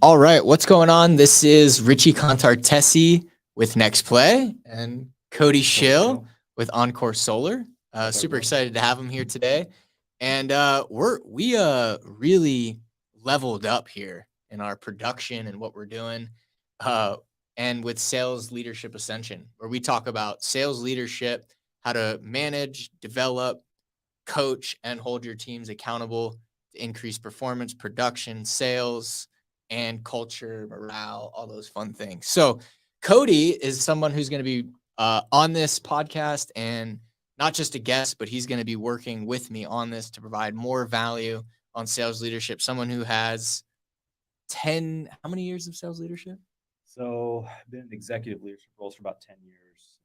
All right, what's going on? This is Richie Contartesi with Next Play and Cody Shill with Encor Solar. Super excited to have him here today. And we really leveled up here in our production and what we're doing. And with Sales Leadership Ascension, where we talk about sales leadership, how to manage, develop, coach, and hold your teams accountable to increase performance, production, sales, and culture, morale, all those fun things. So Cody is someone who's going to be on this podcast, and not just a guest, but he's going to be working with me on this to provide more value on sales leadership. Someone who has how many years of sales leadership? So I've been in executive leadership roles for about 10 years.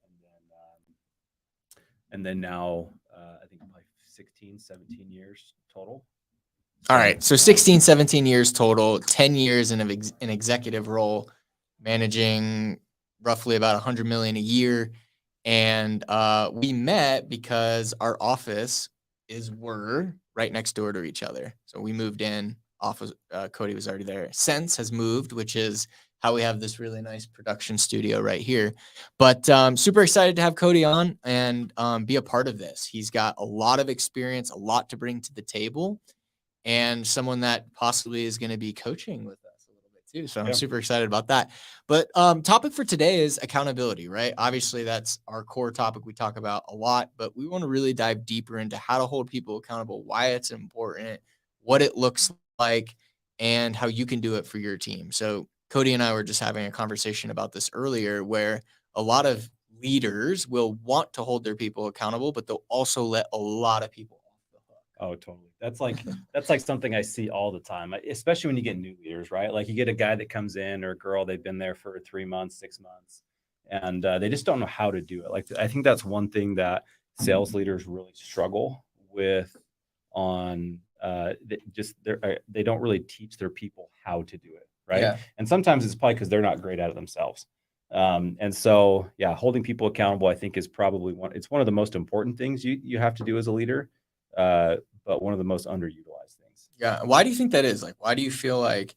And then now I think like 16, 17 years total. All right. So 16, 17 years total, 10 years in an executive role, managing roughly about $100 million a year. And we met because our office were right next door to each other. So we moved in. Cody was already there. Sense has moved, which is how we have this really nice production studio right here. But super excited to have Cody on and be a part of this. He's got a lot of experience, a lot to bring to the table, and someone that possibly is going to be coaching with us a little bit too. So I'm super excited about that. But topic for today is accountability, right? Obviously, that's our core topic we talk about a lot, but we want to really dive deeper into how to hold people accountable, why it's important, what it looks like, and how you can do it for your team. So Cody and I were just having a conversation about this earlier, where a lot of leaders will want to hold their people accountable, but they'll also let a lot of people off the hook. Oh, totally. That's like something I see all the time, especially when you get new leaders, right? Like you get a guy that comes in or a girl, they've been there for 3 months, 6 months, and they just don't know how to do it. Like I think that's one thing that sales leaders really struggle with on they don't really teach their people how to do it, right? Yeah. And sometimes it's probably because they're not great at it themselves. And so, yeah, holding people accountable, I think, is probably one of the most important things you have to do as a leader, but one of the most underutilized things. Yeah. Why do you think that is? Like, why do you feel like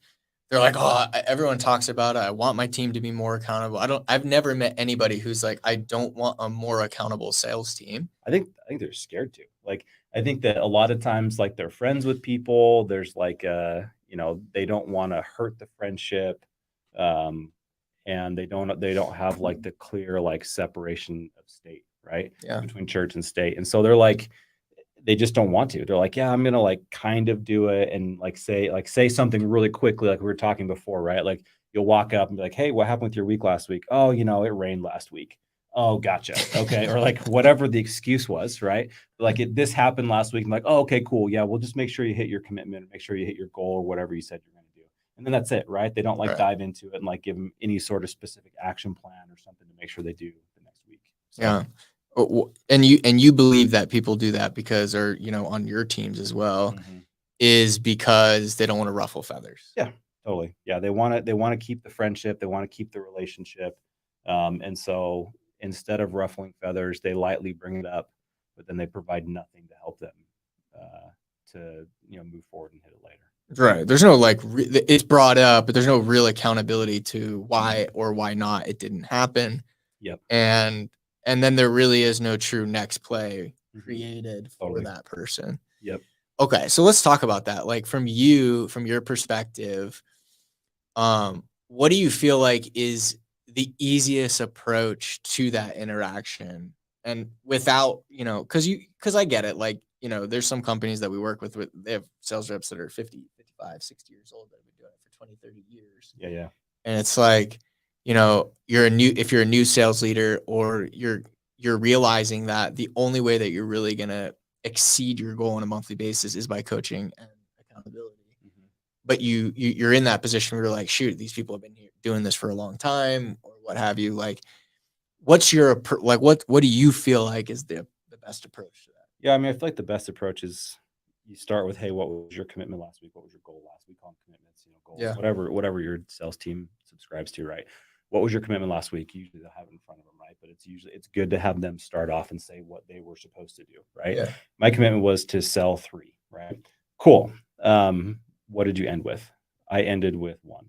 they're like, oh, everyone talks about it. I want my team to be more accountable. I've never met anybody who's like, I don't want a more accountable sales team. I think they're scared to. Like, I think that a lot of times, like, they're friends with people. There's like, they don't want to hurt the friendship. And they don't have like the clear like separation of state, right? Yeah. Between church and state. And so they're like, they just don't want to. They're like, yeah, I'm gonna like kind of do it and say something really quickly, like we were talking before, right? Like you'll walk up and be like, hey, what happened with your week last week? Oh, it rained last week. Oh, gotcha. Okay. Or like whatever the excuse was, right? Like this happened last week. I'm like, oh, okay, cool. Yeah, we'll just make sure you hit your commitment, make sure you hit your goal or whatever you said you're going to do. And then that's it, right? They don't like dive into it and like give them any sort of specific action plan or something to make sure they do the next week. So, yeah. And you believe that people do that because, or on your teams as well, is because they don't want to ruffle feathers. Yeah, totally. Yeah, they want to keep the friendship, they want to keep the relationship, and so instead of ruffling feathers, they lightly bring it up, but then they provide nothing to help them to move forward and hit it later. Right. There's no it's brought up, but there's no real accountability to why or why not it didn't happen. Yep. And then there really is no true next play created for that person. Yep. Okay, so let's talk about that. Like from your perspective, what do you feel like is the easiest approach to that interaction? And without, because I get it, like, there's some companies that we work with, they have sales reps that are 50, 55, 60 years old that have been doing it for 20, 30 years. Yeah, yeah. And it's like, if you're a new sales leader, or you're realizing that the only way that you're really going to exceed your goal on a monthly basis is by coaching and accountability. But you're in that position where you're like, shoot, these people have been doing this for a long time or what have you. Like, what's your, like, what do you feel like is the best approach to that? Yeah. I mean, I feel like the best approach is you start with, hey, what was your commitment last week? What was your goal last week? On commitments, goals, whatever your sales team subscribes to, right? What was your commitment last week? Usually they'll have it in front of them, right? But it's good to have them start off and say what they were supposed to do, right? Yeah. My commitment was to sell 3, right? Cool. What did you end with? I ended with 1.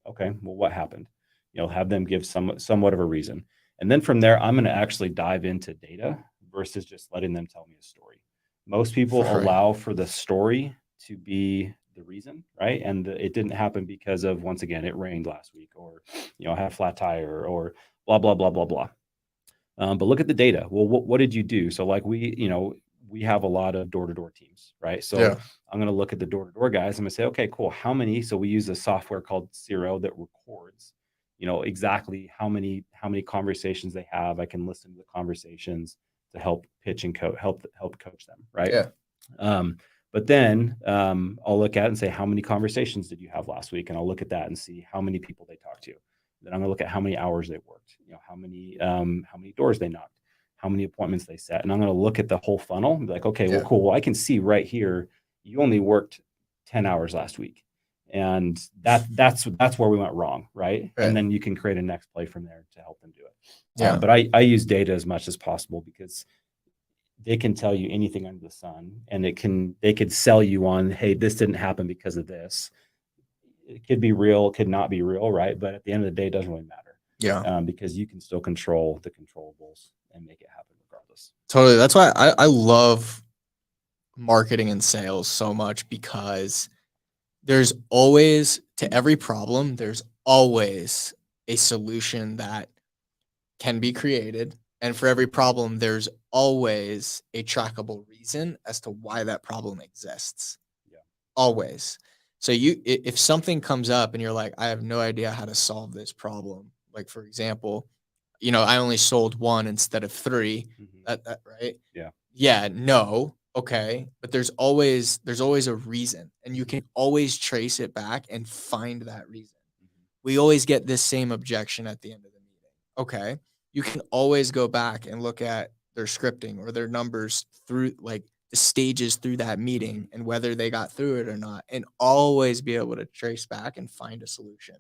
Okay, well, what happened? Have them give somewhat of a reason. And then from there, I'm going to actually dive into data versus just letting them tell me a story. Most people Right. allow for the story to be the reason, right? And it didn't happen because of, once again, it rained last week, or, I had a flat tire, or blah, blah, blah, blah, blah. But look at the data. Well, what did you do? So like we have a lot of door-to-door teams, right? So Yeah. I'm going to look at the door-to-door guys. I'm going to say, okay, cool. How many? So we use a software called Zero that records, exactly how many conversations they have. I can listen to the conversations to help pitch and help coach them, right? Yeah. But then I'll look at it and say, how many conversations did you have last week? And I'll look at that and see how many people they talked to. Then I'm going to look at how many hours they worked, how many doors they knocked, how many appointments they set. And I'm going to look at the whole funnel and be like, okay, well, cool. Well, I can see right here, you only worked 10 hours last week. And that's where we went wrong. Right. And then you can create a next play from there to help them do it. Yeah. But I use data as much as possible, because they can tell you anything under the sun, and they could sell you on, hey, this didn't happen because of this. It could be real, it could not be real, right? But at the end of the day, it doesn't really matter. Yeah. Because you can still control the controllables and make it happen regardless. Totally. That's why I love marketing and sales so much, because there's always, to every problem, there's always a solution that can be created. And for every problem, there's always a trackable reason as to why that problem exists. Yeah. Always. So if something comes up and you're like, I have no idea how to solve this problem. Like, for example, I only sold 1 instead of 3. Mm-hmm. That right? Yeah. Yeah. No. Okay. But there's always a reason, and you can always trace it back and find that reason. Mm-hmm. We always get this same objection at the end of the meeting. Okay. You can always go back and look at their scripting or their numbers through, like, the stages through that meeting, and whether they got through it or not, and always be able to trace back and find a solution.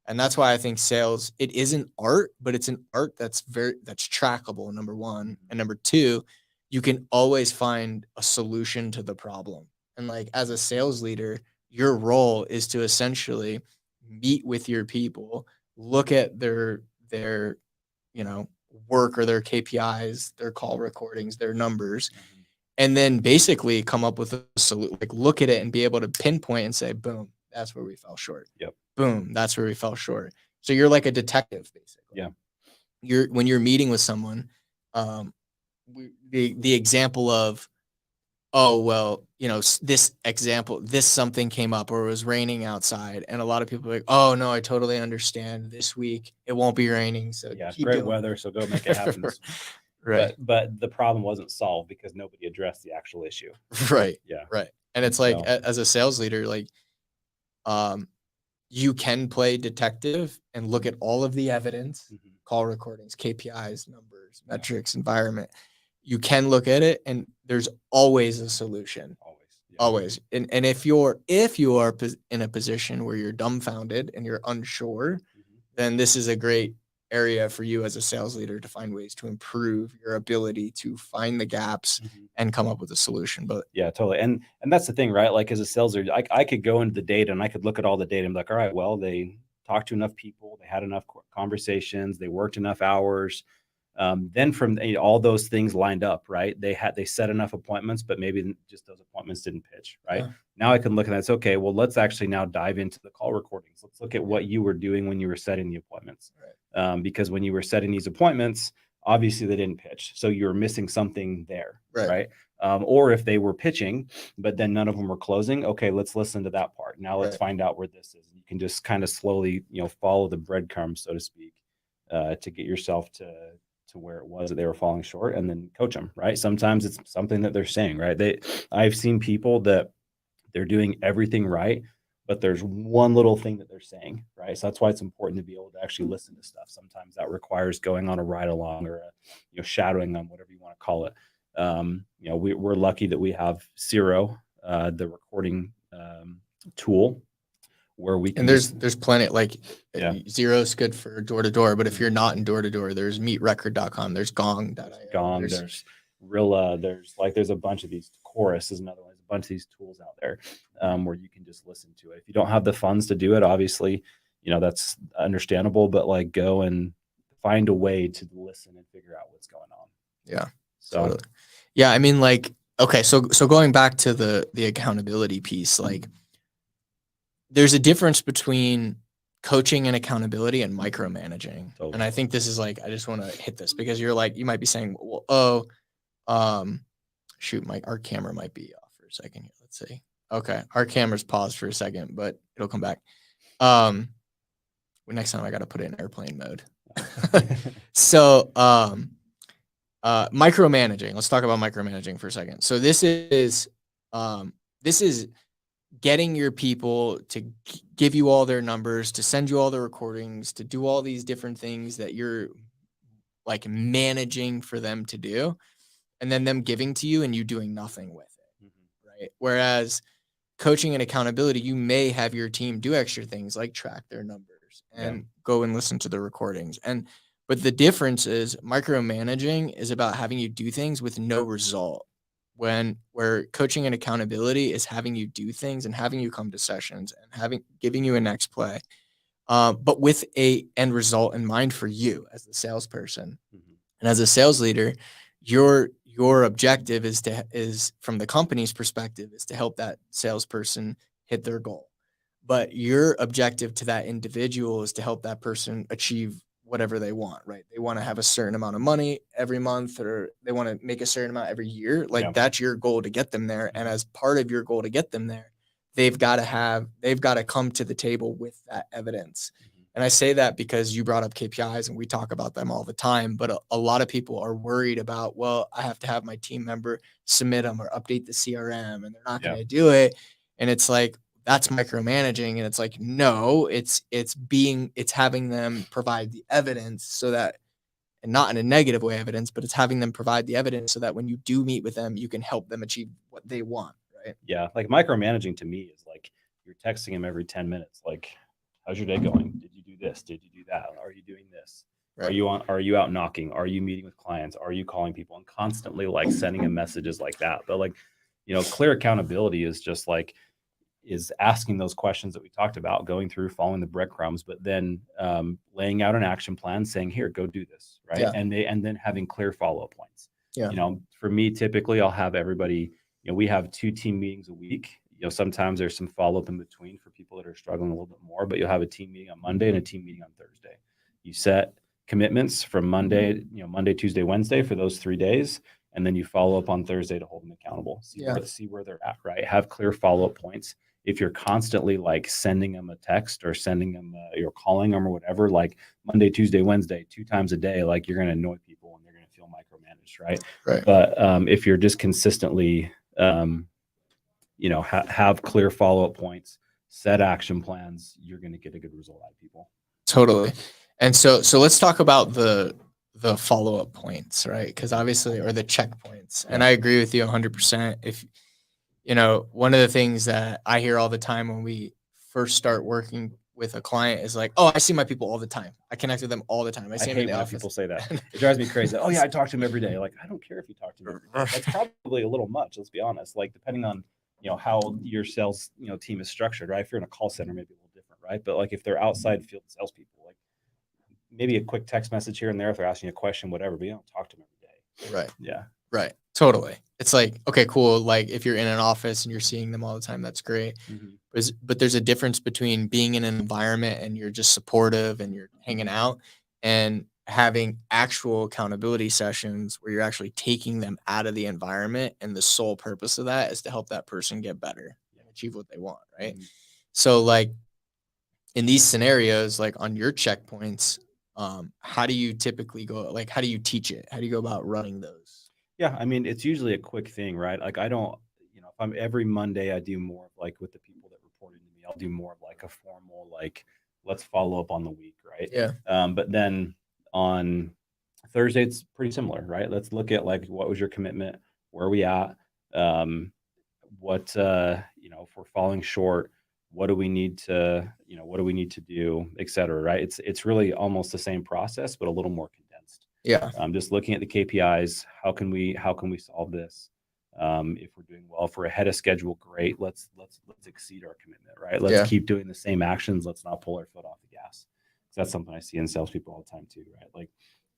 And that's why I think sales, it isn't art, but it's an art that's trackable, number one. And number two, you can always find a solution to the problem. And like, as a sales leader, your role is to essentially meet with your people, look at their work or their KPIs, their call recordings, their numbers, and then basically come up with a solution. Like, look at it and be able to pinpoint and say, boom, that's where we fell short. Yep. Boom, that's where we fell short. So you're like a detective, basically. Yeah. When you're meeting with someone, the example of, oh, well, this something came up, or it was raining outside, and a lot of people are like, oh no, I totally understand. This week it won't be raining, so Yeah, keep great doing weather, so go make it happen this week. Right. But the problem wasn't solved because nobody addressed the actual issue. Right. Yeah. Right. And it's like, as a sales leader, like, you can play detective and look at all of the evidence, call recordings, KPIs, numbers, metrics, environment. You can look at it, and there's always a solution. Always. And if you are in a position where you're dumbfounded and you're unsure, then this is a great area for you as a sales leader to find ways to improve your ability to find the gaps and come up with a solution. But yeah, totally. And that's the thing, right? Like, as a sales leader, I could go into the data and I could look at all the data and be like, all right, well, they talked to enough people, they had enough conversations, they worked enough hours. Then from all those things lined up, right? They set enough appointments, but maybe just those appointments didn't pitch, right? Yeah. Now I can look at that. It's okay. Well, let's actually now dive into the call recordings. Let's look at what you were doing when you were setting the appointments. Right. Because when you were setting these appointments, obviously they didn't pitch. So you were missing something there, right? Or if they were pitching, but then none of them were closing. Okay, let's listen to that part. Now let's find out where this is. You can just kind of slowly, follow the breadcrumbs, so to speak, to get yourself to where it was that they were falling short, and then coach them, right? Sometimes it's something that they're saying, right? I've seen people that they're doing everything right, but there's one little thing that they're saying, right? So that's why it's important to be able to actually listen to stuff. Sometimes that requires going on a ride along, or shadowing them, whatever you want to call it. We're lucky that we have Zero, the recording tool, where we can. And there's plenty, like, Zero's good for door to door, but if you're not in door to door, there's meetrecord.com, there's gong.io, there's Rilla, there's a bunch of these. Chorus is another one. There's a bunch of these tools out there where you can just listen to it. If you don't have the funds to do it, obviously that's understandable, but like go and find a way to listen and figure out what's going on. Yeah. So, totally. Yeah. I mean, like, okay. So going back to the accountability piece, like there's a difference between coaching and accountability and micromanaging. Totally. And I think this is like, I just want to hit this because you're like, you might be saying, well, shoot, our camera might be off for a second here. Let's see. Okay. Our camera's paused for a second, but it'll come back. Next time I got to put it in airplane mode. So, micromanaging. Let's talk about micromanaging for a second. So this is getting your people to give you all their numbers, to send you all the recordings, to do all these different things that you're like managing for them to do, and then them giving to you and you doing nothing with it. Right. Whereas coaching and accountability, you may have your team do extra things like track their numbers and go and listen to the recordings. But the difference is micromanaging is about having you do things with no result. Where coaching and accountability is having you do things and having you come to sessions and giving you a next play, but with a end result in mind for you as the salesperson. And as a sales leader, your objective is from the company's perspective is to help that salesperson hit their goal. But your objective to that individual is to help that person achieve whatever they want, right? They want to have a certain amount of money every month, or they want to make a certain amount every year. Like that's your goal to get them there. And as part of your goal to get them there, they've got to come to the table with that evidence. And I say that because you brought up KPIs and we talk about them all the time, but a lot of people are worried about, well, I have to have my team member submit them or update the CRM and they're not going to do it. And it's like, that's micromanaging. And it's like, no, it's having them provide the evidence so that, and not in a negative way evidence, but it's having them provide the evidence so that when you do meet with them, you can help them achieve what they want. Right. Yeah. Like micromanaging to me is like, you're texting them every 10 minutes. Like, how's your day going? Did you do this? Did you do that? Are you doing this? Right. Are you out knocking? Are you meeting with clients? Are you calling people? And constantly like sending them messages like that. But like, clear accountability is just like, is asking those questions that we talked about, going through, following the breadcrumbs, but then laying out an action plan, saying, here, go do this. Right. Yeah. And then having clear follow-up points. Yeah. For me, typically I'll have everybody, we have 2 team meetings a week. Sometimes there's some follow-up in between for people that are struggling a little bit more, but you'll have a team meeting on Monday and a team meeting on Thursday. You set commitments from Monday, Monday, Tuesday, Wednesday for those 3 days. And then you follow up on Thursday to hold them accountable, see where they're at, right? Have clear follow-up points. If you're constantly like sending them a text or sending them, you're calling them or whatever, like Monday, Tuesday, Wednesday, 2 times a day, like you're going to annoy people and they're going to feel micromanaged, right? Right. But if you're just consistently, have clear follow-up points, set action plans, you're going to get a good result out of people. Totally. And so let's talk about the follow-up points, right? Because obviously, or the checkpoints. And I agree with you 100%. If, one of the things that I hear all the time when we first start working with a client is like, oh, I see my people all the time. I connect with them all the time. I see them in the office. People say that. It drives me crazy. Oh yeah, I talk to them every day. Like, I don't care if you talk to them every day. That's probably a little much. Let's be honest. Like, depending on, how your sales, team is structured, right? If you're in a call center, maybe a little different, right? But like if they're outside field salespeople, like maybe a quick text message here and there if they're asking you a question, whatever, but you don't talk to them every day. Right. Yeah. Right. Totally. It's like, okay, cool. Like if you're in an office and you're seeing them all the time, that's great. Mm-hmm. But there's a difference between being in an environment and you're just supportive and you're hanging out and having actual accountability sessions where you're actually taking them out of the environment. And the sole purpose of that is to help that person get better and achieve what they want. Right. Mm-hmm. So like in these scenarios, like on your checkpoints, how do you typically go? Like, how do you teach it? How do you go about running those? Yeah. I mean, it's usually a quick thing, right? Like I don't, if I'm every Monday, I do more of like with the people that reported to me, I'll do more of like a formal, like, let's follow up on the week. Right. Yeah. But then on Thursday, it's pretty similar, right? Let's look at like, what was your commitment? Where are we at? What, if we're falling short, what do we need to do, et cetera, right? It's really almost the same process, but a little more condensed. Yeah. Just looking at the KPIs, how can we solve this? If we're doing well, if we're ahead of schedule, great. Let's exceed our commitment, right? Let's keep doing the same actions. Let's not pull our foot off the That's something I see in salespeople all the time too, right? Like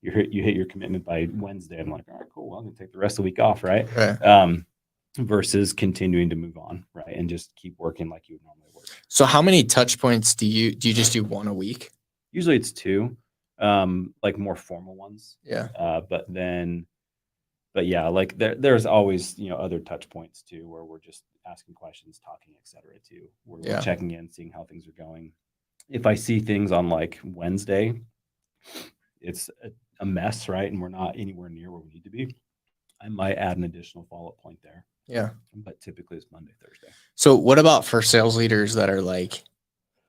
you hit your commitment by Wednesday. I'm like, all right, cool. Well, I'm gonna take the rest of the week off, right? Versus continuing to move on, right, and just keep working like you would normally work. So how many touch points do you just do one a week? Usually it's 2, like more formal ones. Yeah. But yeah, like there's always, other touch points too, where we're just asking questions, talking, etc. too. We're checking in, seeing how things are going. If I see things on like Wednesday, it's a mess, right, and we're not anywhere near where we need to be, I might add an additional follow-up point there. Yeah. But typically it's Monday, Thursday. So what about for sales leaders that are like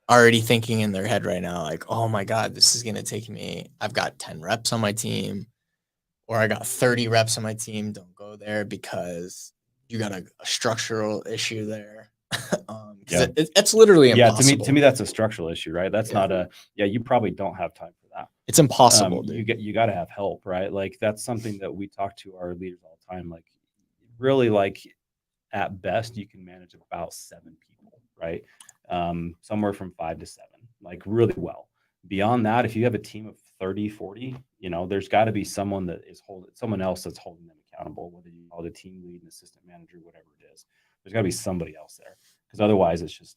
already thinking in their head right now, like, oh my God, this is going to take me, I've got 10 reps on my team, or I got 30 reps on my team. Don't go there because you got a structural issue there. It's literally impossible. Yeah, to me, that's a structural issue, right? That's not you probably don't have time for that. It's impossible, dude. You got to have help, right? Like that's something that we talk to our leaders all the time. Like really, like at best, you can manage about 7 people, right? Somewhere from 5 to 7, like really well. Beyond that, if you have a team of 30, 40, there's got to be someone someone else that's holding them accountable, whether you call it a team lead, an assistant manager, whatever it is. There's got to be somebody else there, because otherwise it's just,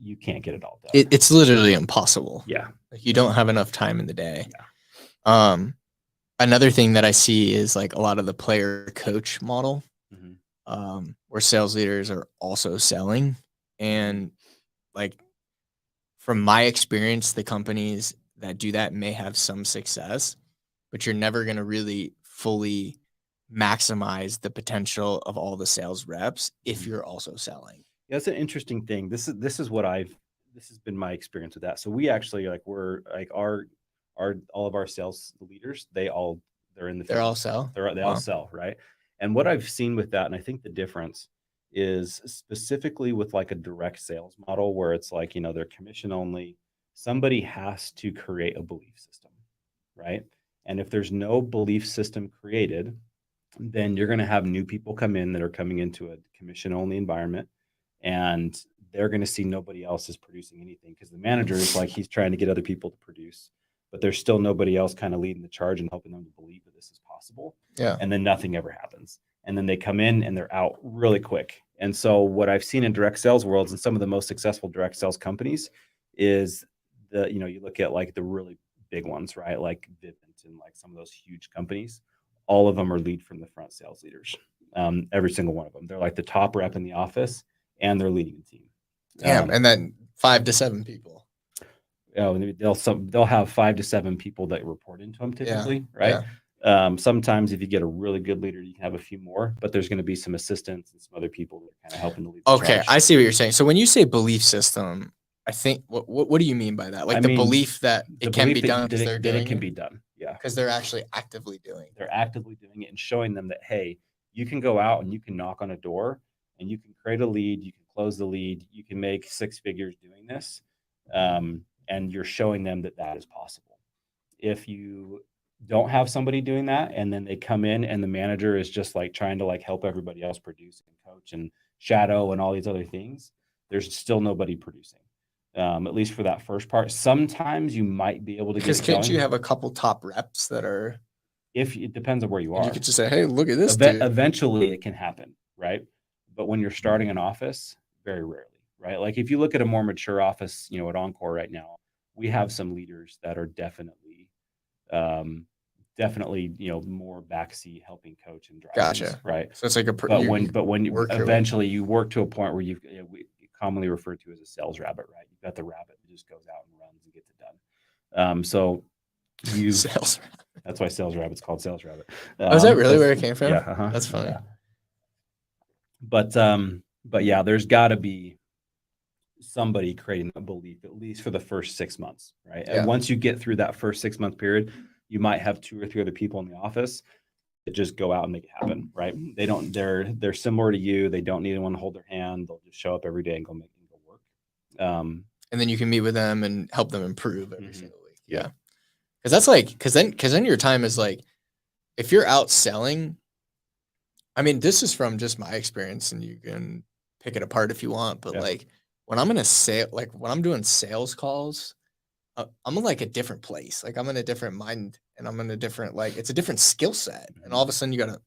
you can't get it all done. It's literally impossible. Yeah. Like you don't have enough time in the day. Yeah. Another thing that I see is like a lot of the player coach model, where sales leaders are also selling. And like, from my experience, the companies that do that may have some success, but you're never going to really fully maximize the potential of all the sales reps if you're also selling. Yeah, that's an interesting thing. This has been my experience with that. So we actually we're like all of our sales leaders, they're in the field. They're all sell. They all sell, right? And what I've seen with that, and I think the difference is specifically with like a direct sales model where it's like, they're commission only, somebody has to create a belief system, right? And if there's no belief system created, then you're going to have new people come in that are coming into a commission only environment, and they're going to see nobody else is producing anything, because the manager is like, he's trying to get other people to produce, but there's still nobody else kind of leading the charge and helping them to believe that this is possible. Yeah. And then nothing ever happens. And then they come in and they're out really quick. And so what I've seen in direct sales worlds and some of the most successful direct sales companies is you look at like the really big ones, right? Like Vivint and like some of those huge companies, all of them are lead from the front sales leaders. Every single one of them. They're like the top rep in the office, and they're leading the team. And then 5 to 7 people. They'll have 5 to 7 people that report into them typically, right? Yeah. Sometimes if you get a really good leader, you can have a few more, but there's going to be some assistants and some other people that are kind of helping to lead the charge. I see what you're saying. So when you say belief system, I think what do you mean by that? Like belief that it can be done because they're doing it. It can be done. Yeah. Because they're actually actively doing it. They're actively doing it and showing them that, hey, you can go out and you can knock on a door and you can create a lead, you can close the lead, you can make 6 figures doing this. And you're showing them that that is possible. If you don't have somebody doing that, and then they come in and the manager is just like trying to like help everybody else produce and coach and shadow and all these other things, there's still nobody producing. At least for that first part. Sometimes you might be able to because can't you have a couple top reps that are, if it depends on where you are. You could just say, hey, look at this. Eventually it can happen, right? But when you're starting an office, very rarely, right? Like if you look at a more mature office, at Encor right now, we have some leaders that are definitely more backseat helping coach and drive. Gotcha. Things, right? So it's like but when you eventually you work to a point where we commonly referred to as a sales rabbit, right? You've got the rabbit that just goes out and runs and gets it done. So you sales rabbit. That's why sales rabbit's called sales rabbit. Is that really where it came from? Yeah. That's funny. Yeah. But yeah, there's got to be somebody creating a belief, at least for the first 6 months, right? Yeah. And once you get through that first 6 month period, you might have 2 or 3 other people in the office that just go out and make it happen, right? They're similar to you. They don't need anyone to hold their hand. They'll just show up every day and go work. And then you can meet with them and help them improve every single week. Yeah. Cause that's like, cause then your time is like, if you're out selling, I mean, this is from just my experience and you can pick it apart if you want, but like when I'm going to say, like when I'm doing sales calls, I'm in like a different place. Like I'm in a different mind, and I'm in a different, like, it's a different skill set. And all of a sudden you got to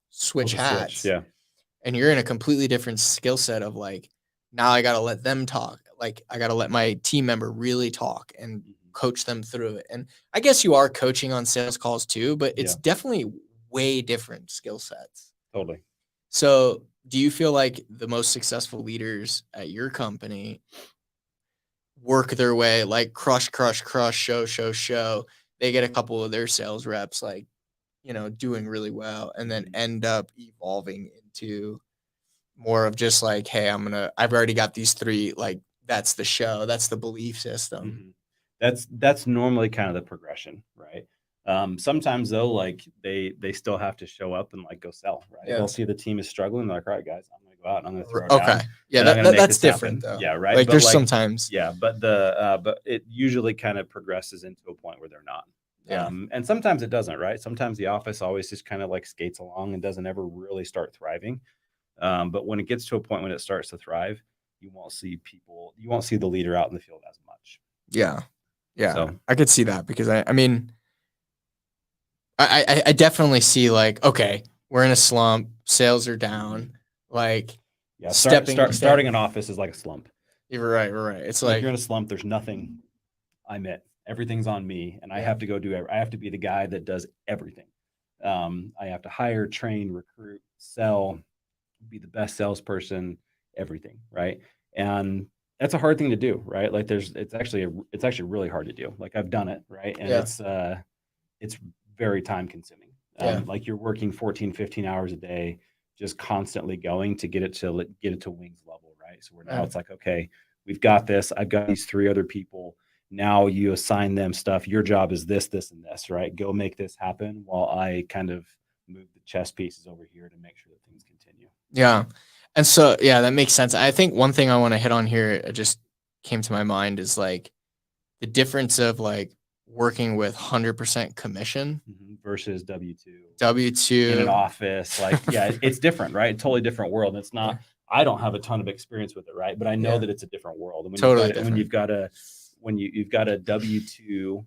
switch hats, Yeah. and you're in a completely different skill set of like, now I got to let them talk. Like I got to let my team member really talk and coach them through it. And I guess you are coaching on sales calls too, but it's definitely way different skill sets. Totally. So do you feel like the most successful leaders at your company work their way, like crush, show? They get a couple of their sales reps, like, doing really well, and then end up evolving into more of just like, hey, I've already got these 3, like, that's the show, that's the belief system. That's normally kind of the progression, right? Sometimes though, like they still have to show up and like go sell, right? Yeah. They'll see the team is struggling. They're like, all right, guys, I'm gonna go out and I'm gonna throw it Okay. down. Yeah, and I'm gonna make that's this different happen. though. Yeah, right. Like But there's sometimes. yeah, but it usually kind of progresses into a point where they're not. Yeah. And sometimes it doesn't, right? Sometimes the office always just kind of like skates along and doesn't ever really start thriving. But when it gets to a point when it starts to thrive, you won't see the leader out in the field as much. Yeah. Yeah. So I could see that because I mean, I definitely see like, okay, we're in a slump, sales are down, like, yeah, starting an office is like a slump. You're right. It's Like like you're in a slump, there's nothing I'm it. Everything's on me, and I have to go do I have to be the guy that does everything. I have to hire, train, recruit, sell, be the best salesperson, everything, right? And that's a hard thing to do, right? Like it's actually really hard to do. Like I've done it, right? And it's very time consuming. Like you're working 14, 15 hours a day, just constantly going to get it to wings level, right? So now it's like, okay, we've got this. I've got these 3 other people. Now you assign them stuff. Your job is this, this, and this, right? Go make this happen while I kind of move the chess pieces over here to make sure that things continue. Yeah. And so, yeah, that makes sense. I think one thing I want to hit on here, it just came to my mind, is like the difference of like working with 100% commission versus W-2 in an W-2 office. Like, yeah, it's different, right? Totally different world. It's not, I don't have a ton of experience with it, right? But I know that it's a different world. And when you've got a W-2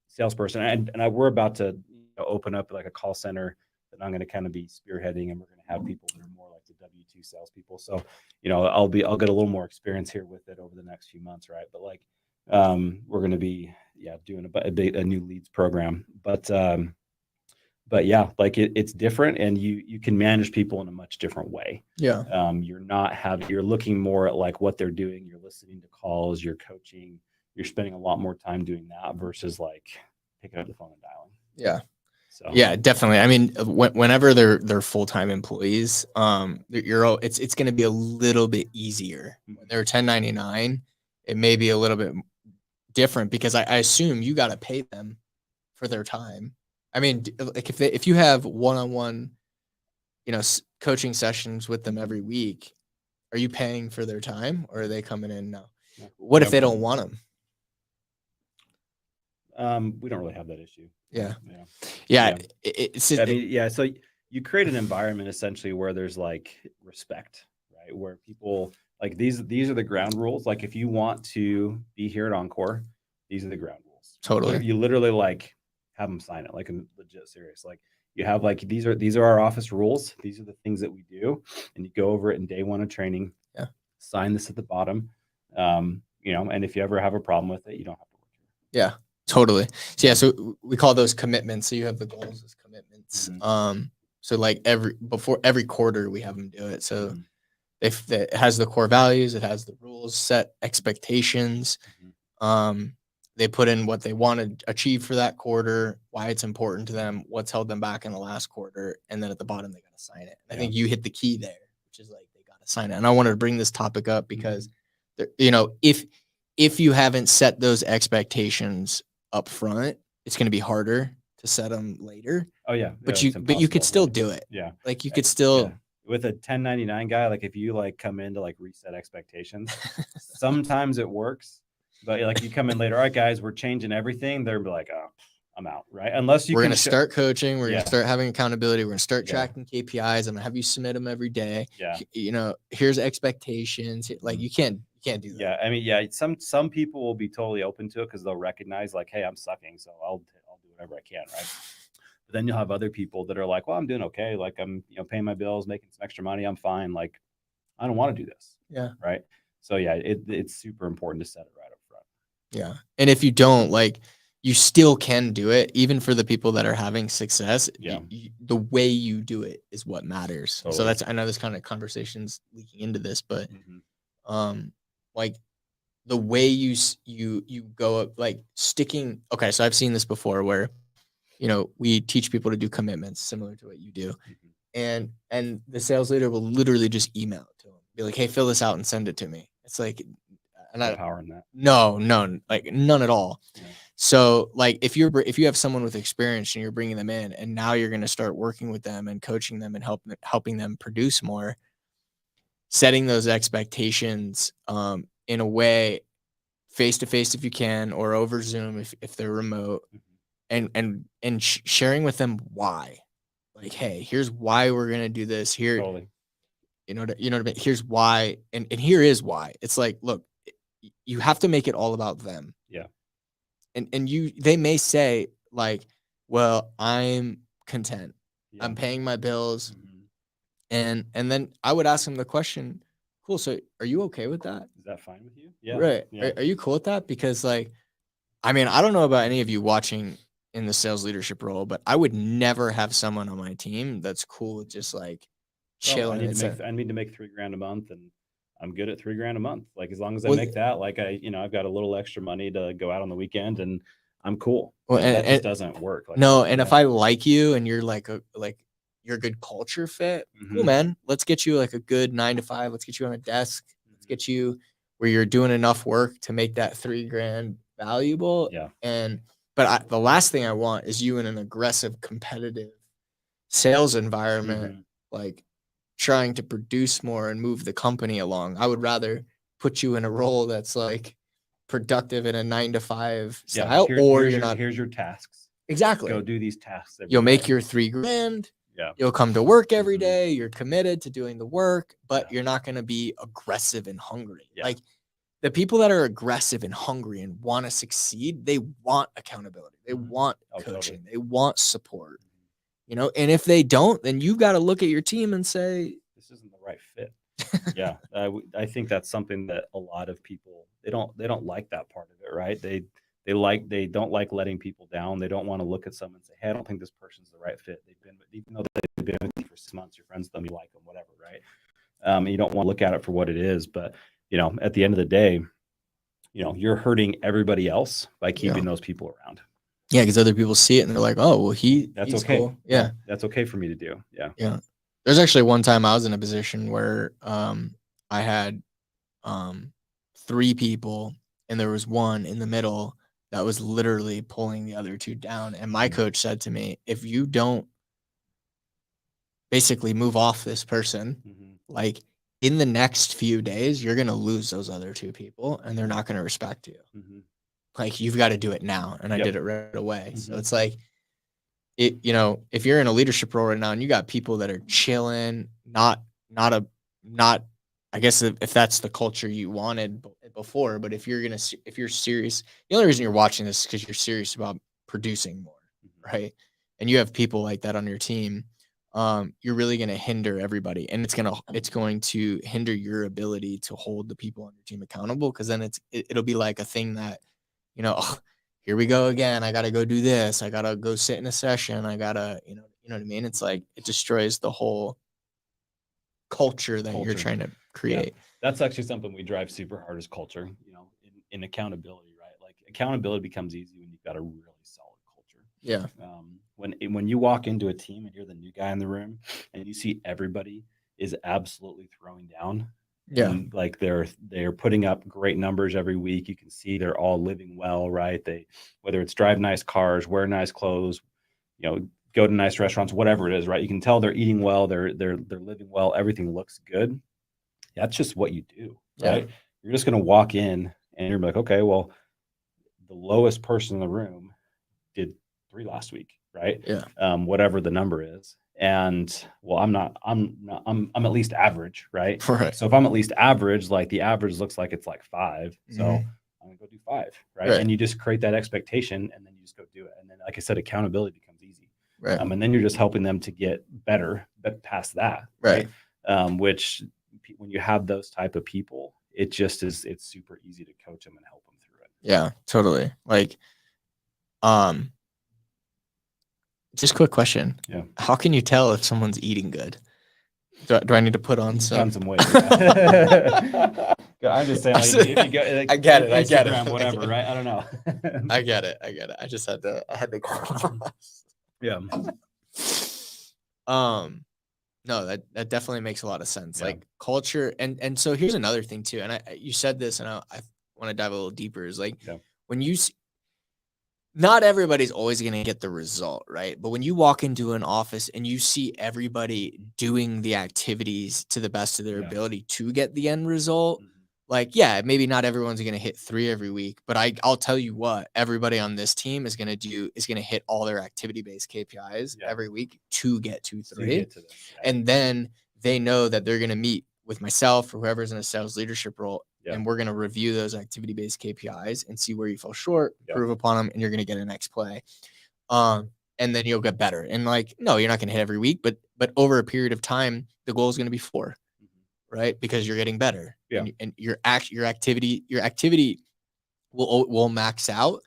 salesperson, and we're about to open up like a call center that I'm going to kind of be spearheading, and we're going to have people that are more like the W-2 salespeople. So, I'll get a little more experience here with it over the next few months, right? But like, we're going to be doing a new leads program, but yeah, like it's different, and you can manage people in a much different way. You're looking more at like what they're doing. You're listening to calls, you're coaching, you're spending a lot more time doing that versus like picking up the phone and dialing. So yeah, definitely. I mean, whenever they're full-time employees, it's going to be a little bit easier. When they're 1099, it may be a little bit different because I assume you got to pay them for their time. I mean, like if you have one-on-one, coaching sessions with them every week, are you paying for their time, or are they coming in? No. What if they don't want them? We don't really have that issue. So you create an environment essentially where there's like respect, right? Where people like these are the ground rules. Like if you want to be here at Encor, these are the ground rules. Totally. You literally like have them sign it, like a legit serious. Like you have like these are our office rules. These are the things that we do, and you go over it in day 1 of training. Sign this at the bottom. And if you ever have a problem with it, you don't have to work here. Yeah. Totally. So we call those commitments. So you have the goals as commitments. So like before every quarter we have them do it. So if it has the core values, it has the rules, set expectations. They put in what they want to achieve for that quarter, why it's important to them, what's held them back in the last quarter, and then at the bottom they got to sign it. I think you hit the key there, which is like they got to sign it. And I wanted to bring this topic up because if you haven't set those expectations up front, it's going to be harder to set them later. But you could still do it. Like you could still with a 1099 guy, like if you like come in to like reset expectations, sometimes it works, but like you come in later, all right guys, we're changing everything, they're like, oh, I'm out, right? Unless we're going to start coaching, we're going to start having accountability, we're going to start tracking KPIs, I'm going to have you submit them every day. Here's expectations. Like you can't can't do that. Yeah, I mean, yeah, some people will be totally open to it because they'll recognize like, hey, I'm sucking, so I'll do whatever I can, right? But then you'll have other people that are like, well, I'm doing okay, like I'm paying my bills, making some extra money, I'm fine, like I don't want to do this. Yeah. Right. So yeah, it's super important to set it right up front. Yeah. And if you don't, like, you still can do it, even for the people that are having success. Yeah. The way you do it is what matters. Totally. So that's, I know this kind of conversation's leaking into this, but like the way you go up, like sticking. Okay. So I've seen this before where, we teach people to do commitments similar to what you do. And the sales leader will literally just email it to them, be like, hey, fill this out and send it to me. It's like, no power in that. No, like none at all. Yeah. So like if you have someone with experience and you're bringing them in and now you're going to start working with them and coaching them and helping them produce more, setting those expectations in a way, face to face if you can, or over Zoom if they're remote, and sharing with them why. Like, hey, here's why we're gonna do this. Here, totally. You know what I mean? Here's why, and here is why. It's like, look, you have to make it all about them. Yeah. And they may say like, well, I'm content. Yeah. I'm paying my bills. And then I would ask them the question, cool, so are you okay with that? Is that fine with you? Yeah. Right. Yeah. Are you cool with that? Because like, I mean, I don't know about any of you watching in the sales leadership role, but I would never have someone on my team that's cool with just like chilling. I need to make $3,000 a month, and I'm good at $3,000 a month. Like as long as I make that, like I've got a little extra money to go out on the weekend, and I'm cool. Well, that just doesn't work. Like no, and if I like you and you're like you're a good culture fit, cool, man. Let's get you like a good 9 to 5. Let's get you on a desk. Let's get you where you're doing enough work to make that $3,000 valuable. Yeah. But the last thing I want is you in an aggressive, competitive sales environment, like trying to produce more and move the company along. I would rather put you in a role that's like productive in a 9 to 5 style, or here's your tasks. Exactly. Go do these tasks. You'll make your $3,000. Yeah. You'll come to work every day. You're committed to doing the work, but you're not going to be aggressive and hungry. Yeah. Like the people that are aggressive and hungry and want to succeed, they want accountability. They want coaching. Totally. They want support. And if they don't, then you got to look at your team and say, this isn't the right fit. Yeah. I think that's something that a lot of people, they don't like that part of it, right? They don't like letting people down. They don't want to look at someone and say, hey, I don't think this person's the right fit. Even though they've been with you for 6 months, you're friends with them, you like them, whatever, right? You don't want to look at it for what it is, but at the end of the day, you're hurting everybody else by keeping those people around. Yeah, because other people see it and they're like, oh, well, that's he's okay. Cool. Yeah. That's okay for me to do. Yeah. Yeah. There's actually one time I was in a position where I had 3 people and there was one in the middle that was literally pulling the other 2 down. And my coach said to me, if you don't basically move off this person, like in the next few days, you're going to lose those other 2 people and they're not going to respect you. Like you've got to do it now. And I did it right away. So it's like, if you're in a leadership role right now and you got people that are chilling, not, I guess if that's the culture you wanted before, but if you're serious, the only reason you're watching this is because you're serious about producing more, right? And you have people like that on your team, you're really going to hinder everybody, and it's going to hinder your ability to hold the people on your team accountable. Because then it'll be like a thing that, oh, here we go again. I got to go do this. I got to go sit in a session. I got to, you know what I mean? It's like, it destroys the whole culture that you're trying to create. Yeah. That's actually something we drive super hard as culture, in accountability, right? Like accountability becomes easy when you've got a really solid culture. Yeah. When you walk into a team and you're the new guy in the room and you see everybody is absolutely throwing down. Yeah. And like they're putting up great numbers every week. You can see they're all living well, right? Whether it's drive nice cars, wear nice clothes, go to nice restaurants, whatever it is, right? You can tell they're eating well, they're living well, everything looks good. That's just what you do, right? Yeah. You're just going to walk in and you're like, okay, well, the lowest person in the room did 3 last week, right? Yeah. Whatever the number is. And well, I'm at least average, right? Right. So if I'm at least average, like the average looks like it's like 5. So Mhm. I'm gonna go do 5, right? Right. And you just create that expectation and then you just go do it. And then, like I said, accountability becomes easy. Right. And then you're just helping them to get better, but past that, Right. Which when you have those type of people, it's super easy to coach them and help them through it. Yeah, totally. Like, just quick question. Yeah. How can you tell if someone's eating good? Do I need to put on some? weight. Yeah. I'm just saying, like, if you go, like, I get it. Instagram, whatever, right? I don't know. I get it. I just had to. Yeah. No, that definitely makes a lot of sense. Yeah. Like culture, and so here's another thing too. And you said this, and I want to dive a little deeper. Is like when you not everybody's always going to get the result, right? But when you walk into an office and you see everybody doing the activities to the best of their ability to get the end result, like, yeah, maybe not everyone's going to hit 3 every week, but I'll tell you what, everybody on this team is going to hit all their activity-based KPIs every week to get to 3. And then they know that they're going to meet with myself or whoever's in a sales leadership role. And we're going to review those activity-based KPIs and see where you fell short, improve upon them, and you're going to get a next play. And then you'll get better. And like, no, you're not going to hit every week, but over a period of time, the goal is going to be 4, right? Because you're getting better. And your activity will max out,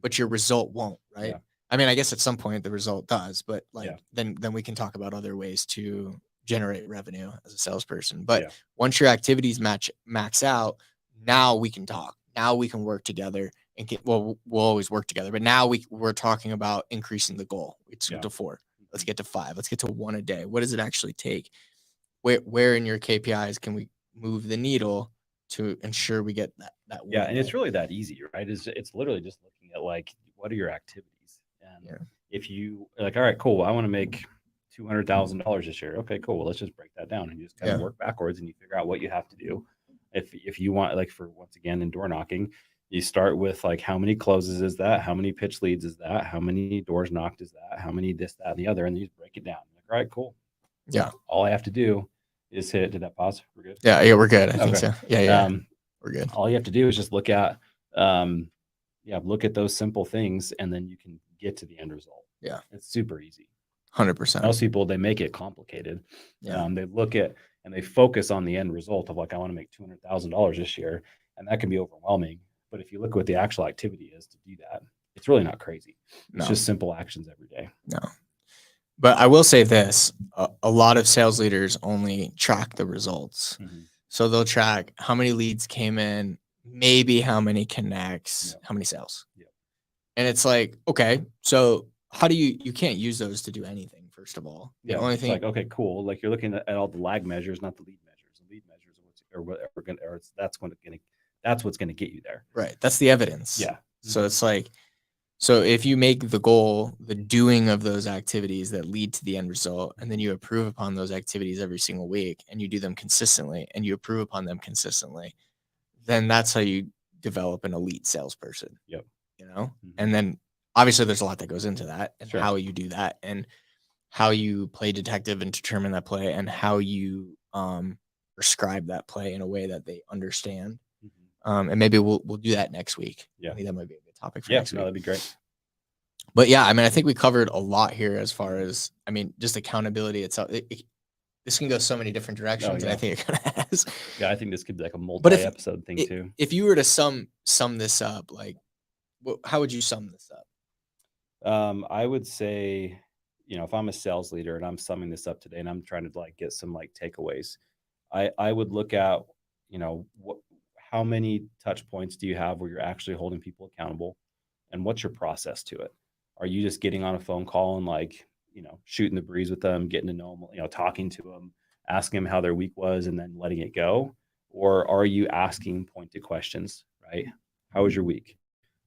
but your result won't, right? I mean, I guess at some point the result does, but like then we can talk about other ways to generate revenue as a salesperson. But once your activities max out, now we can talk. Now we can work together and we'll always work together. But now we're talking about increasing the goal. Let's get to 4. Let's get to 5. Let's get to 1 a day. What does it actually take? Where in your KPIs can we move the needle to ensure we get that one? And it's really that easy, right? It's literally just looking at like, what are your activities? And if you are like, all right, cool, I want to make $200,000 this year. Okay, cool. Well, let's just break that down and just kind of work backwards, and you figure out what you have to do. If you want, like, for once again in door knocking, you start with like, how many closes is that? How many pitch leads is that? How many doors knocked is that? How many this, that, and the other? And you just break it down. Like, all right, cool. Yeah. All I have to do is hit. Did that pause? We're good. Yeah, we're good. I think so. Yeah. We're good. All you have to do is just look at, look at those simple things, and then you can get to the end result. Yeah, it's super easy. 100%. Most people, they make it complicated. They look at and they focus on the end result of like, I want to make $200,000 this year, and that can be overwhelming. But if you look at what the actual activity is to do that, it's really not crazy. It's just simple actions every day. No. But I will say this, a lot of sales leaders only track the results. So they'll track how many leads came in, maybe how many connects, how many sales. And it's like, okay, so how do you can't use those to do anything, first of all. The only thing, like, okay, cool. Like, you're looking at all the lag measures, not the lead measures. The lead measures that's what's gonna get you there. Right. That's the evidence. Yeah. So it's like, so if you make the goal the doing of those activities that lead to the end result, and then you improve upon those activities every single week, and you do them consistently, and you improve upon them consistently, then that's how you develop an elite salesperson. Yep. You know? And then obviously there's a lot that goes into that, and how you do that, and how you play detective and determine that play, and how you prescribe that play in a way that they understand. And maybe we'll do that next week. Yeah. I think that might be a good topic for next week. That'd be great. But yeah, I mean, I think we covered a lot here as far as, I mean, just accountability itself. This can go so many different directions, and I think it kind of has. Yeah, I think this could be like a multi-episode thing too. If you were to sum this up, like, how would you sum this up? I would say, if I'm a sales leader and I'm summing this up today and I'm trying to like get some like takeaways, I would look at, how many touch points do you have where you're actually holding people accountable, and what's your process to it? Are you just getting on a phone call and like, shooting the breeze with them, getting to know them, talking to them, asking them how their week was, and then letting it go? Or are you asking pointed questions, right? How was your week?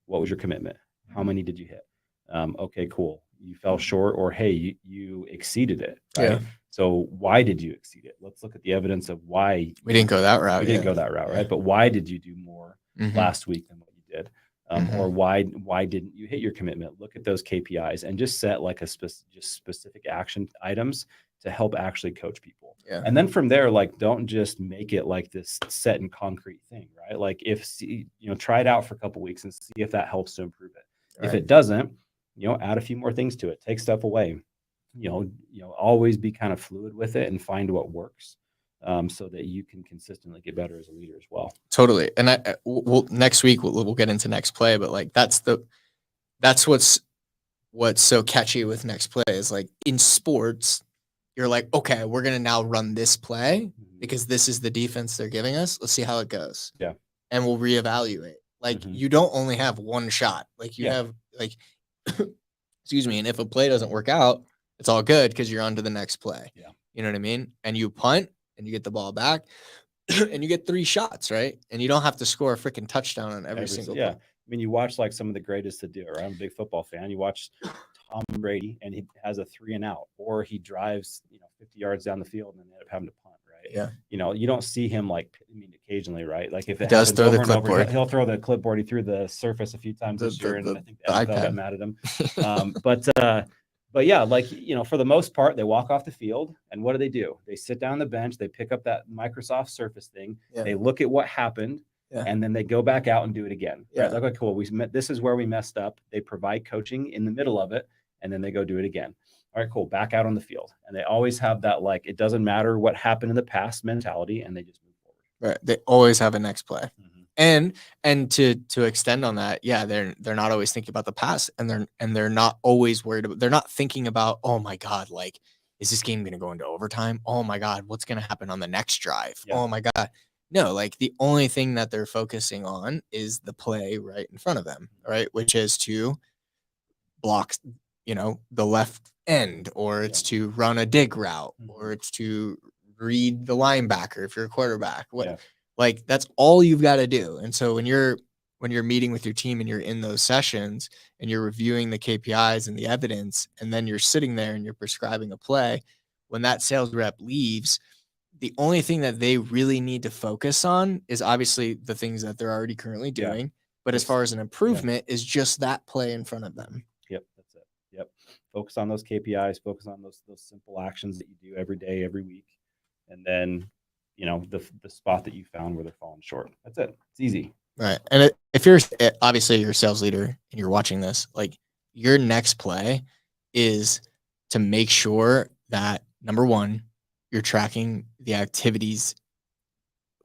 What was your commitment? How many did you hit? Okay, cool. You fell short, or hey, you exceeded it, right? Yeah. So why did you exceed it? Let's look at the evidence of why we didn't go that route. We didn't go that route, right? But why did you do more last week than what you did? or why didn't you hit your commitment? Look at those KPIs and just set like just specific action items to help actually coach people. Yeah. And then from there, like, don't just make it like this set and concrete thing, right? Like try it out for a couple of weeks and see if that helps to improve it. Right. If it doesn't, add a few more things to it, take stuff away, always be kind of fluid with it and find what works. So that you can consistently get better as a leader as well. Totally. And we'll next week we'll get into next play, but like that's what's so catchy with next play is like in sports, you're like, okay, we're gonna now run this play because this is the defense they're giving us. Let's see how it goes. Yeah. And we'll reevaluate. Like you don't only have one shot. Like you have like excuse me. And if a play doesn't work out, it's all good because you're on to the next play. Yeah. You know what I mean? And you punt and you get the ball back and you get 3 shots, right? And you don't have to score a freaking touchdown on every single play. I mean, you watch like some of the greatest to do it, right? I'm a big football fan. You watch Tom Brady and he has a 3 and out, or he drives, 50 yards down the field and then they end up having to punt, right? Yeah. You don't see him occasionally, right? Like if it does throw the clipboard. He'll throw the clipboard. He threw the Surface a few times this year, and I think the NFL got mad at him. But yeah, for the most part, they walk off the field and what do? They sit down on the bench, they pick up that Microsoft Surface thing, they look at what happened, and then they go back out and do it again. Yeah. Right? Like, cool, this is where we messed up. They provide coaching in the middle of it, and then they go do it again. All right, cool, back out on the field. And they always have that, it doesn't matter what happened in the past mentality, and they just move forward. Right. They always have a next play. And to extend on that, they're not always thinking about the past, and they're not always worried about. They're not thinking about, oh my God, like, is this game going to go into overtime? Oh my God, what's going to happen on the next drive? Yeah. Oh my God, no. Like the only thing that they're focusing on is the play right in front of them, right? Which is to block, the left end, or it's to run a dig route, or it's to read the linebacker if you're a quarterback. Like that's all you've got to do. And so when you're meeting with your team and you're in those sessions and you're reviewing the KPIs and the evidence, and then you're sitting there and you're prescribing a play, when that sales rep leaves, the only thing that they really need to focus on is obviously the things that they're already currently doing. Yeah. But as far as an improvement is just that play in front of them. Yep. That's it. Yep. Focus on those KPIs, focus on those simple actions that you do every day, every week. And then, the spot that you found where they're falling short. That's it. It's easy. Right. And if you're obviously you're a sales leader and you're watching this, like your next play is to make sure that number one, you're tracking the activities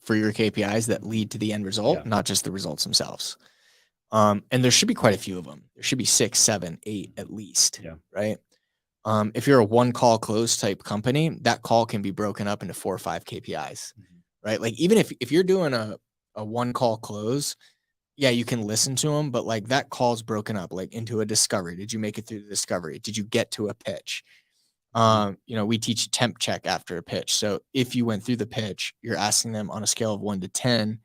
for your KPIs that lead to the end result, not just the results themselves. And there should be quite a few of them. There should be 6, 7, 8 at least. Yeah. Right. If you're a one call close type company, that call can be broken up into 4 or 5 KPIs, right? Like even if you're doing a one call close, you can listen to them, but like that call's broken up like into a discovery. Did you make it through the discovery? Did you get to a pitch? We teach temp check after a pitch. So if you went through the pitch, you're asking them on a scale of 1 to 10,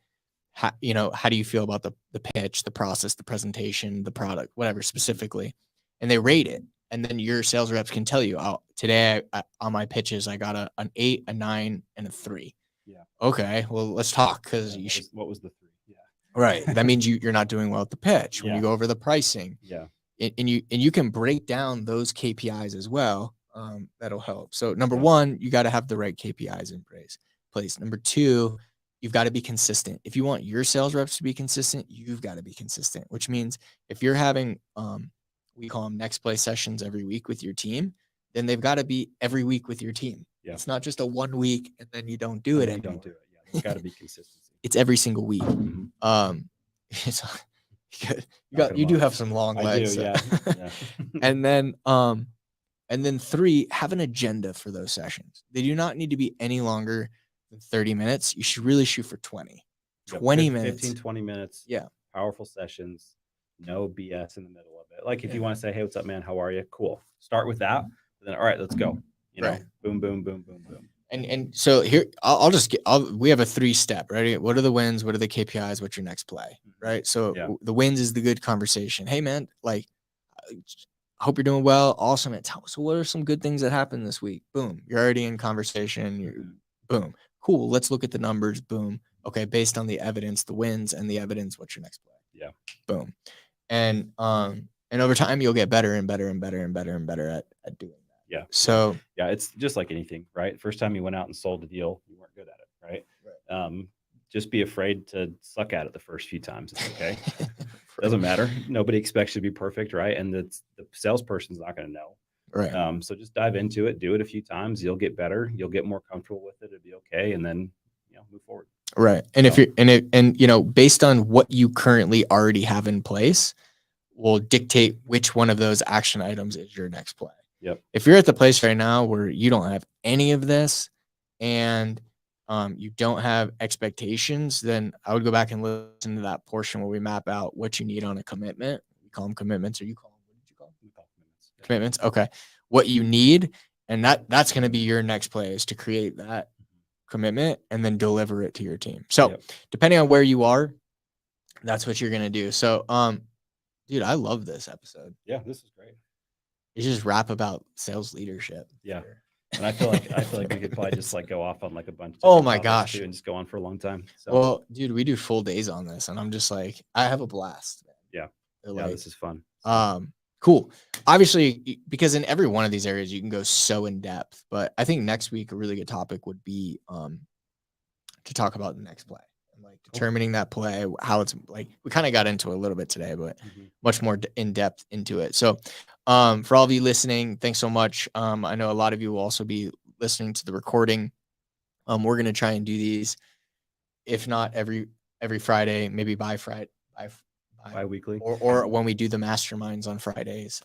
how do you feel about the pitch, the process, the presentation, the product, whatever specifically, and they rate it. And then your sales reps can tell you, today on my pitches, I got an 8, a 9, and a 3. Yeah. Okay. Well, let's talk because what was the 3? Yeah. Right. That means you're not doing well at the pitch when you go over the pricing. Yeah. And you can break down those KPIs as well. That'll help. So number one, you got to have the right KPIs in place. Number 2, you've got to be consistent. If you want your sales reps to be consistent, you've got to be consistent, which means if you're having, we call them next play sessions every week with your team, then they've got to be every week with your team. Yeah. It's not just a 1 week and then you don't do it anymore. Don't do it. Yeah. It's got to be consistency. It's every single week. You do have some long legs. I do, yeah. And then 3, have an agenda for those sessions. They do not need to be any longer than 30 minutes. You should really shoot for 20. 20 minutes. 15, 20 minutes. Yeah. Powerful sessions. No BS in the middle of it. Like if you want to say, hey, what's up, man? How are you? Cool. Start with that. Then, all right, let's go. Boom, boom, boom, boom, boom. And so here, we have a 3-step, right? What are the wins? What are the KPIs? What's your next play? Right. So the wins is the good conversation. Hey man, like, I hope you're doing well. Awesome. Tell us, what are some good things that happened this week? Boom. You're already in conversation. Boom. Cool. Let's look at the numbers. Boom. Okay. Based on the evidence, the wins and the evidence, what's your next play? Yeah. Boom. And over time you'll get better and better and better and better and better at doing that. Yeah. So yeah, it's just like anything, right? First time you went out and sold a deal, you weren't good at it, right? Just be afraid to suck at it the first few times. It's okay. Doesn't matter. Nobody expects you to be perfect, right? And the salesperson's not going to know. Right. So just dive into it, do it a few times. You'll get better. You'll get more comfortable with it. It'll be okay. And then, move forward. Right. And if you're, and based on what you currently already have in place will dictate which one of those action items is your next play. Yep. If you're at the place right now where you don't have any of this and you don't have expectations, then I would go back and listen to that portion where we map out what you need on a commitment. We call them commitments, or you call them, what did you call them? We call commitments. Yeah. Commitments. Okay. What you need, and that's going to be your next play, is to create that commitment and then deliver it to your team. So depending on where you are, that's what you're going to do. So, dude, I love this episode. Yeah, this is great. You just rap about sales leadership. Yeah. And I feel like we could probably just like go off on like a bunch of oh my gosh too, and just go on for a long time. So. Well, dude, we do full days on this and I'm just like, I have a blast, man. Yeah. Like, this is fun. Cool. Obviously, because in every one of these areas you can go so in depth, but I think next week a really good topic would be to talk about the next play and like determining that play, how it's like, we kind of got into it a little bit today, but much more in depth into it. So for all of you listening, thanks so much. I know a lot of you will also be listening to the recording. We're going to try and do these, if not every Friday, maybe bi-weekly or when we do the masterminds on Fridays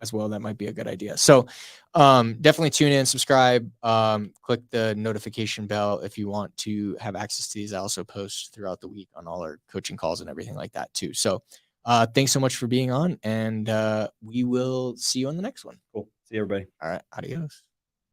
as well. That might be a good idea. So definitely tune in, subscribe, click the notification bell if you want to have access to these. I also post throughout the week on all our coaching calls and everything like that too. So thanks so much for being on, and we will see you on the next one. Cool. See you, everybody. All right. Adios.